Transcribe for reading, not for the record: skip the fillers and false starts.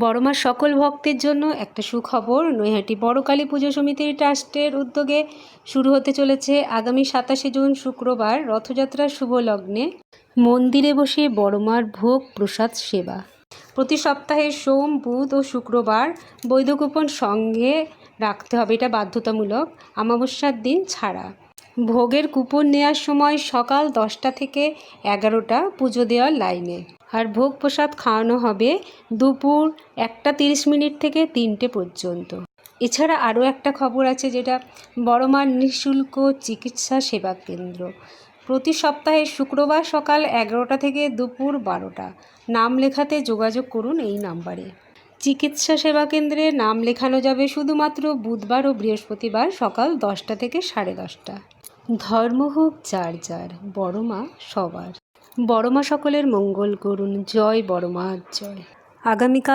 বড়মার সকল ভক্তের জন্য একটা সুখবর। নৈহাটি বড় কালী পুজো সমিতি ট্রাস্টের উদ্যোগে শুরু হতে চলেছে আগামী 27শে জুন শুক্রবার রথযাত্রার শুভ লগ্নে মন্দিরে বসে বড়মার ভোগ প্রসাদ সেবা। প্রতি সপ্তাহে সোম, বুধ ও শুক্রবার বৈধ কুপন সঙ্গে রাখতে হবে, এটা বাধ্যতামূলক, অমাবস্যার দিন ছাড়া। ভোগের কুপন নেওয়ার সময় সকাল 10টা থেকে 11টা পুজো দেওয়ার লাইনে, আর ভোগ প্রসাদ খাওয়ানো হবে দুপুর 1টা 30 মিনিট থেকে 3টে পর্যন্ত। এছাড়া আরও একটা খবর আছে, যেটা বড়মার নিঃশুল্ক চিকিৎসা সেবা কেন্দ্র। প্রতি সপ্তাহে শুক্রবার সকাল 11টা থেকে দুপুর 12টা। নাম লেখাতে যোগাযোগ করুন এই নাম্বারে। চিকিৎসা সেবা কেন্দ্রে নাম লেখানো যাবে শুধুমাত্র বুধবার ও বৃহস্পতিবার সকাল 10টা থেকে 10:30টা। ধর্ম হোক যার যার, বড়মা সবার। বড়মা সকলের মঙ্গল করুন। জয় বড়মা জয়। আগামীকাল